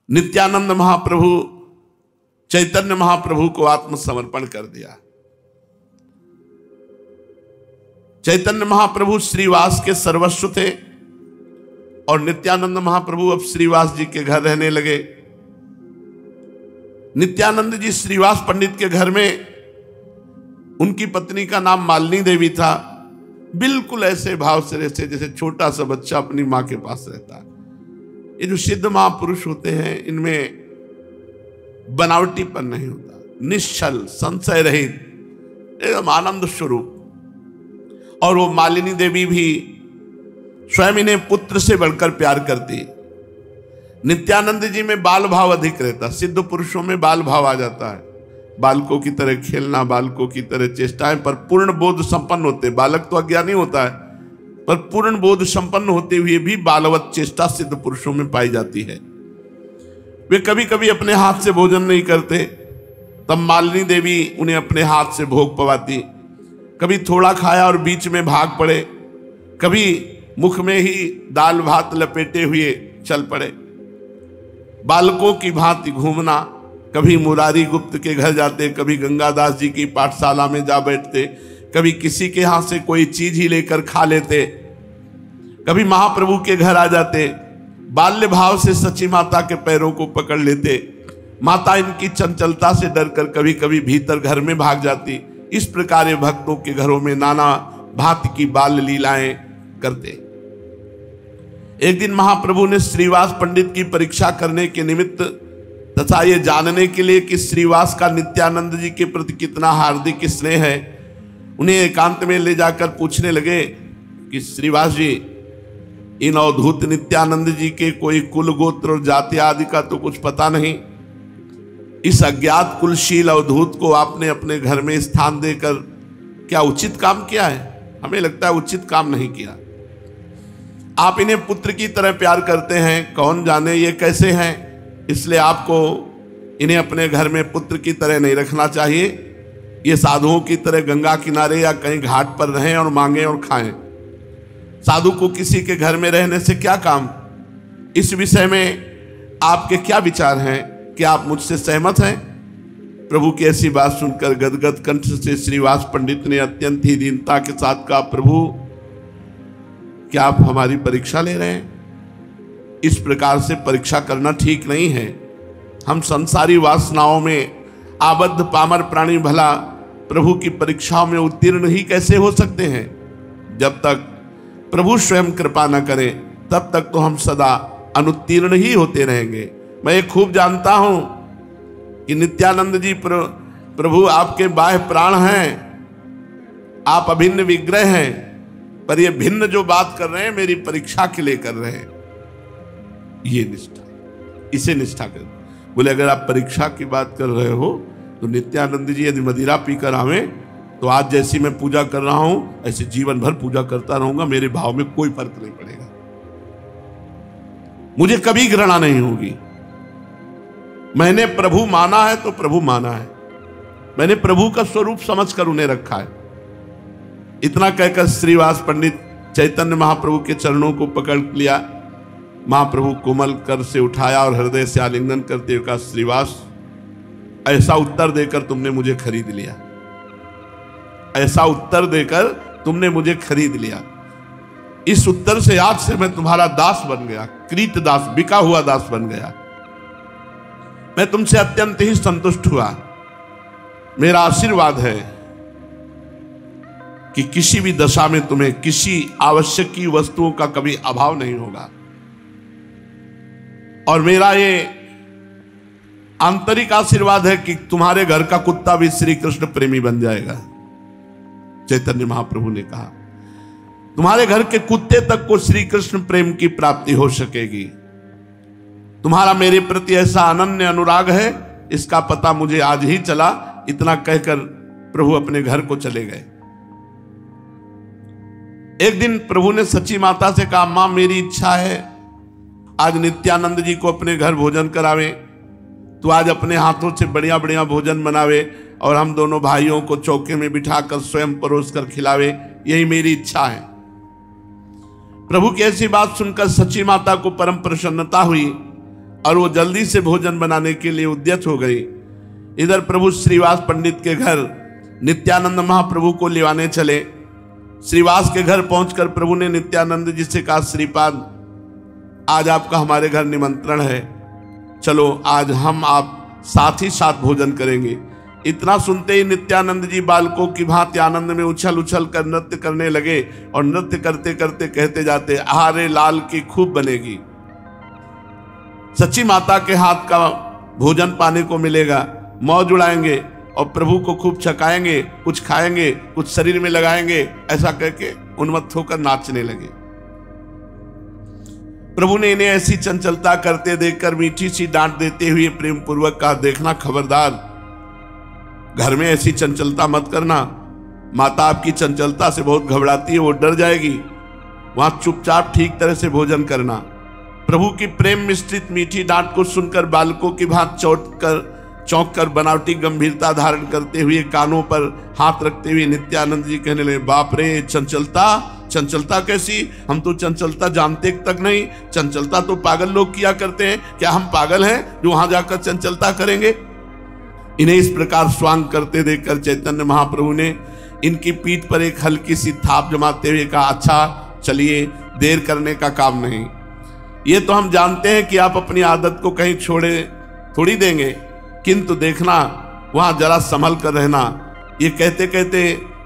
नित्यानंद महाप्रभु चैतन्य महाप्रभु को आत्मसमर्पण कर दिया। चैतन्य महाप्रभु श्रीवास के सर्वस्व थे और नित्यानंद महाप्रभु अब श्रीवास जी के घर रहने लगे। नित्यानंद जी श्रीवास पंडित के घर में, उनकी पत्नी का नाम मालिनी देवी था। बिल्कुल ऐसे भाव से रहते जैसे छोटा सा बच्चा अपनी मां के पास रहता। ये जो सिद्ध महापुरुष होते हैं इनमें बनावटीपन नहीं होता, निश्चल संशय रहित एकदम आनंद स्वरूप। और वो मालिनी देवी भी स्वयं इन्हें पुत्र से बढ़कर प्यार करती। नित्यानंद जी में बाल भाव अधिक रहता। सिद्ध पुरुषों में बाल भाव आ जाता है, बालकों की तरह खेलना, बालकों की तरह चेष्टाएं, पर पूर्ण बोध संपन्न होते। बालक तो अज्ञानी होता है, पर पूर्ण बोध संपन्न होते हुए भी बालवत चेष्टा सिद्ध पुरुषों में पाई जाती है। वे कभी कभी अपने हाथ से भोजन नहीं करते, तब मालिनी देवी उन्हें अपने हाथ से भोग पवाती। कभी थोड़ा खाया और बीच में भाग पड़े, कभी मुख में ही दाल भात लपेटे हुए चल पड़े। बालकों की भांति घूमना, कभी मुरारी गुप्त के घर जाते, कभी गंगादास जी की पाठशाला में जा बैठते, कभी किसी के हाथ से कोई चीज ही लेकर खा लेते, कभी महाप्रभु के घर आ जाते। बाल्य भाव से सची माता के पैरों को पकड़ लेते। माता इनकी चंचलता से डरकर कभी कभी भीतर घर में भाग जाती। इस प्रकार भक्तों के घरों में नाना भांति की बाल लीलाएं करते। एक दिन महाप्रभु ने श्रीवास पंडित की परीक्षा करने के निमित्त तथा ये जानने के लिए कि श्रीवास का नित्यानंद जी के प्रति कितना हार्दिक स्नेह है, उन्हें एकांत में ले जाकर पूछने लगे कि श्रीवास जी, इन अवधूत नित्यानंद जी के कोई कुल गोत्र और जाति आदि का तो कुछ पता नहीं। इस अज्ञात कुलशील अवधूत को आपने अपने घर में स्थान देकर क्या उचित काम किया है? हमें लगता है उचित काम नहीं किया। आप इन्हें पुत्र की तरह प्यार करते हैं, कौन जाने ये कैसे हैं, इसलिए आपको इन्हें अपने घर में पुत्र की तरह नहीं रखना चाहिए। ये साधुओं की तरह गंगा किनारे या कहीं घाट पर रहें और मांगें और खाएं। साधु को किसी के घर में रहने से क्या काम? इस विषय में आपके क्या विचार हैं? क्या आप मुझसे सहमत हैं? प्रभु की ऐसी बात सुनकर गदगद कंठ से श्रीवास पंडित ने अत्यंत ही दीनता के साथ कहा, प्रभु क्या आप हमारी परीक्षा ले रहे हैं? इस प्रकार से परीक्षा करना ठीक नहीं है। हम संसारी वासनाओं में आबद्ध पामर प्राणी भला प्रभु की परीक्षाओं में उत्तीर्ण ही कैसे हो सकते हैं? जब तक प्रभु स्वयं कृपा न करें तब तक तो हम सदा अनुत्तीर्ण ही होते रहेंगे। मैं ये खूब जानता हूं कि नित्यानंद जी प्रभु आपके बाह्य प्राण हैं, आप अभिन्न विग्रह हैं, पर ये भिन्न जो बात कर रहे हैं मेरी परीक्षा के लिए कर रहे हैं। ये निष्ठा, इसे निष्ठा कर। बोले अगर आप परीक्षा की बात कर रहे हो तो नित्यानंद जी यदि मदिरा पीकर आवे तो आज जैसी मैं पूजा कर रहा हूं ऐसे जीवन भर पूजा करता रहूंगा, मेरे भाव में कोई फर्क नहीं पड़ेगा, मुझे कभी घृणा नहीं होगी। मैंने प्रभु माना है तो प्रभु माना है, मैंने प्रभु का स्वरूप समझकर उन्हें रखा है। इतना कहकर श्रीवास पंडित चैतन्य महाप्रभु के चरणों को पकड़ लिया। महाप्रभु कोमल कर से उठाया और हृदय से आलिंगन करते हुए कहा, श्रीवास ऐसा उत्तर देकर तुमने मुझे खरीद लिया, ऐसा उत्तर देकर तुमने मुझे खरीद लिया। इस उत्तर से आज से मैं तुम्हारा दास बन गया, कृत दास, बिका हुआ दास बन गया। मैं तुमसे अत्यंत ही संतुष्ट हुआ। मेरा आशीर्वाद है कि किसी भी दशा में तुम्हें किसी आवश्यक की वस्तुओं का कभी अभाव नहीं होगा। और मेरा ये आंतरिक आशीर्वाद है कि तुम्हारे घर का कुत्ता भी श्री कृष्ण प्रेमी बन जाएगा। चैतन्य महाप्रभु ने कहा, तुम्हारे घर के कुत्ते तक को श्री कृष्ण प्रेम की प्राप्ति हो सकेगी। तुम्हारा मेरे प्रति ऐसा अनन्य अनुराग है, इसका पता मुझे आज ही चला। इतना कहकर प्रभु अपने घर को चले गए। एक दिन प्रभु ने सची माता से कहा, मां मेरी इच्छा है आज नित्यानंद जी को अपने घर भोजन करावे, तो आज अपने हाथों से बढ़िया बढ़िया भोजन बनावे और हम दोनों भाइयों को चौके में बिठाकर स्वयं परोस कर खिलावे, यही मेरी इच्छा है। प्रभु की ऐसी बात सुनकर सची माता को परम प्रसन्नता हुई। और वो जल्दी से भोजन बनाने के लिए उद्यत हो गई। इधर प्रभु श्रीवास पंडित के घर नित्यानंद महाप्रभु को लिवाने चले। श्रीवास के घर पहुंचकर प्रभु ने नित्यानंद जी से कहा, श्रीपाद आज आपका हमारे घर निमंत्रण है, चलो आज हम आप साथ ही साथ भोजन करेंगे। इतना सुनते ही नित्यानंद जी बालकों की भांति आनंद में उछल उछल कर नृत्य करने लगे और नृत्य करते करते कहते जाते, आहारे लाल की खूब बनेगी। सच्ची माता के हाथ का भोजन पाने को मिलेगा, मौज उड़ाएंगे और प्रभु को खूब छकाएंगे, कुछ खाएंगे, कुछ शरीर में लगाएंगे, ऐसा करके उन्मत्त होकर नाचने लगे। प्रभु ने इन्हें ऐसी चंचलता करते देखकर मीठी सी डांट देते हुए प्रेम पूर्वक कहा, देखना खबरदार, घर में ऐसी चंचलता मत करना, माता आपकी चंचलता से बहुत घबराती है, वो डर जाएगी, वहां चुपचाप ठीक तरह से भोजन करना। प्रभु की प्रेम मिश्रित मीठी डांट को सुनकर बालकों की भांति चौंक कर बनावटी गंभीरता धारण करते हुए कानों पर हाथ रखते हुए नित्यानंद जी कहने लगे, बाप रे, चंचलता कैसी? हम तो चंचलता जानते तक नहीं, चंचलता तो पागल लोग किया करते हैं, क्या हम पागल हैं जो वहां जाकर चंचलता करेंगे? इन्हें इस प्रकार स्वांग करते देखकर चैतन्य महाप्रभु ने इनकी पीठ पर एक हल्की सी थाप जमाते हुए कहा, अच्छा चलिए, देर करने का काम नहीं, ये तो हम जानते हैं कि आप अपनी आदत को कहीं छोड़े थोड़ी देंगे, किंतु देखना वहां जरा संभल कर रहना। ये कहते कहते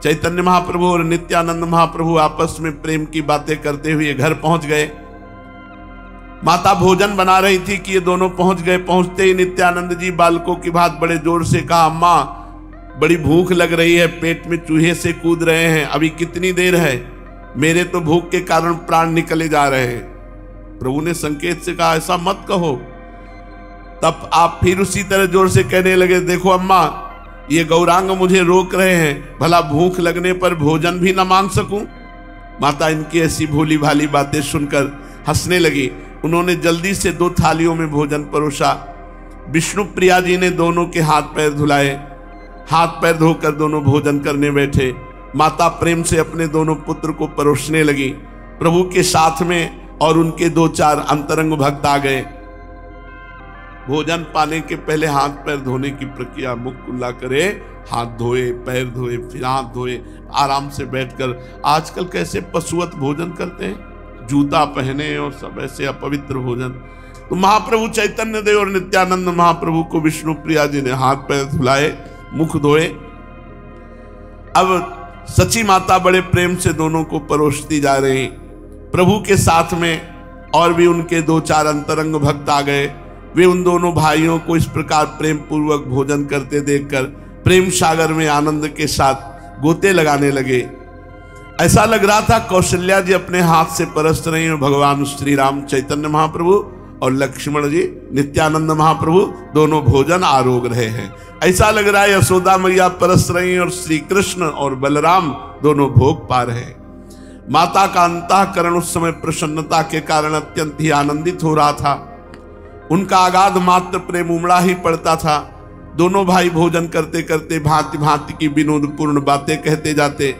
चैतन्य महाप्रभु और नित्यानंद महाप्रभु आपस में प्रेम की बातें करते हुए घर पहुंच गए। माता भोजन बना रही थी कि ये दोनों पहुंच गए। पहुंचते ही नित्यानंद जी बालकों की बात बड़े जोर से कहा, अम्मा बड़ी भूख लग रही है, पेट में चूहे से कूद रहे हैं, अभी कितनी देर है, मेरे तो भूख के कारण प्राण निकले जा रहे हैं। प्रभु ने संकेत से कहा, ऐसा मत कहो। तब आप फिर उसी तरह जोर से कहने लगे, देखो अम्मा, ये गौरांग मुझे रोक रहे हैं, भला भूख लगने पर भोजन भी न मांग सकूं? माता इनकी ऐसी भोली भाली बातें सुनकर हंसने लगी। उन्होंने जल्दी से 2 थालियों में भोजन परोसा। विष्णु प्रिया जी ने दोनों के हाथ पैर धुलाए, हाथ पैर धोकर दोनों भोजन करने बैठे। माता प्रेम से अपने दोनों पुत्र को परोसने लगी। प्रभु के साथ में और उनके 2-4 अंतरंग भक्त आ गए। भोजन पाने के पहले हाथ पैर धोने की प्रक्रिया, मुख कुल्ला करे, हाथ धोए, पैर धोए, फिर हाथ धोए, आराम से बैठकर। आजकल कैसे पशुवत भोजन करते हैं, जूता पहने और सब ऐसे अपवित्र भोजन। तो महाप्रभु चैतन्य देव और नित्यानंद महाप्रभु को विष्णु प्रिया जी ने हाथ पैर धुलाए, मुख धोए। अब सची माता बड़े प्रेम से दोनों को परोसती जा रही। प्रभु के साथ में और भी उनके 2-4 अंतरंग भक्त आ गए। वे उन दोनों भाइयों को इस प्रकार प्रेम पूर्वक भोजन करते देखकर प्रेम सागर में आनंद के साथ गोते लगाने लगे। ऐसा लग रहा था कौशल्या जी अपने हाथ से परस रही हैं, भगवान श्री राम चैतन्य महाप्रभु और लक्ष्मण जी नित्यानंद महाप्रभु दोनों भोजन आरोग रहे हैं। ऐसा लग रहा है यशोदा मैया परस रही हैं और श्री कृष्ण और बलराम दोनों भोग पा रहे हैं। माता का अंतःकरण उस समय प्रसन्नता के कारण अत्यंत ही आनंदित हो रहा था। उनका अगाध मात्र प्रेम उमड़ा ही पड़ता था। दोनों भाई भोजन करते करते भांति भांति की विनोदपूर्ण बातें कहते जाते।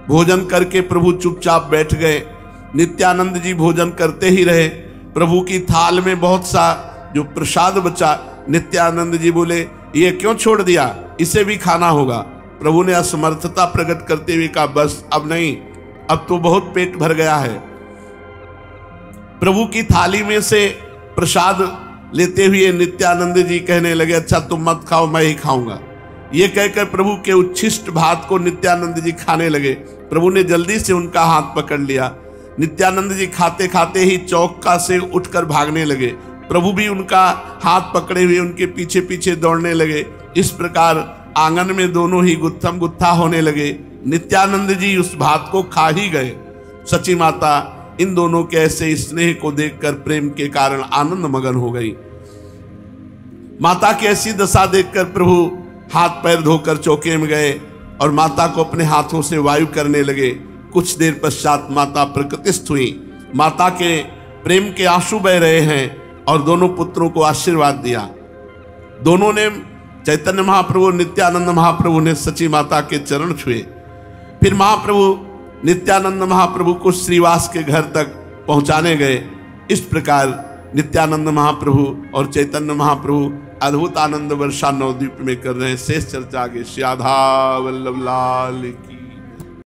भोजन करके प्रभु चुपचाप बैठ गए। नित्यानंद जी भोजन करते ही रहे। प्रभु की थाल में बहुत सा जो प्रसाद बचा, नित्यानंद जी बोले, ये क्यों छोड़ दिया, इसे भी खाना होगा। प्रभु ने असमर्थता प्रकट करते हुए कहा, बस अब नहीं, अब तो बहुत पेट भर गया है। प्रभु की थाली में से प्रसाद लेते हुए नित्यानंद जी कहने लगे, अच्छा तुम मत खाओ, मैं ही खाऊंगा। ये कहकर प्रभु के उच्छिष्ट भात को नित्यानंद जी खाने लगे। प्रभु ने जल्दी से उनका हाथ पकड़ लिया। नित्यानंद जी खाते खाते ही चौका से उठकर भागने लगे। प्रभु भी उनका हाथ पकड़े हुए उनके पीछे पीछे दौड़ने लगे। इस प्रकार आंगन में दोनों ही गुत्थम गुत्था होने लगे। नित्यानंद जी उस भात को खा ही गए। सची माता इन दोनों के ऐसे स्नेह को देखकर प्रेम के कारण आनंद मगन हो गई। माता की ऐसी दशा देखकर प्रभु हाथ पैर धोकर चौके में गए और माता को अपने हाथों से वायु करने लगे। कुछ देर पश्चात माता प्रकृतिस्थ हुई। माता के प्रेम के आंसू बह रहे हैं और दोनों पुत्रों को आशीर्वाद दिया। दोनों ने, चैतन्य महाप्रभु नित्यानंद महाप्रभु ने सची माता के चरण छुए। फिर महाप्रभु नित्यानंद महाप्रभु को श्रीवास के घर तक पहुंचाने गए। इस प्रकार नित्यानंद महाप्रभु और चैतन्य महाप्रभु अद्भुत आनंद वर्षा नवद्वीप में कर रहे हैं। शेष चर्चा आगे। श्री राधा वल्लभ लाल की।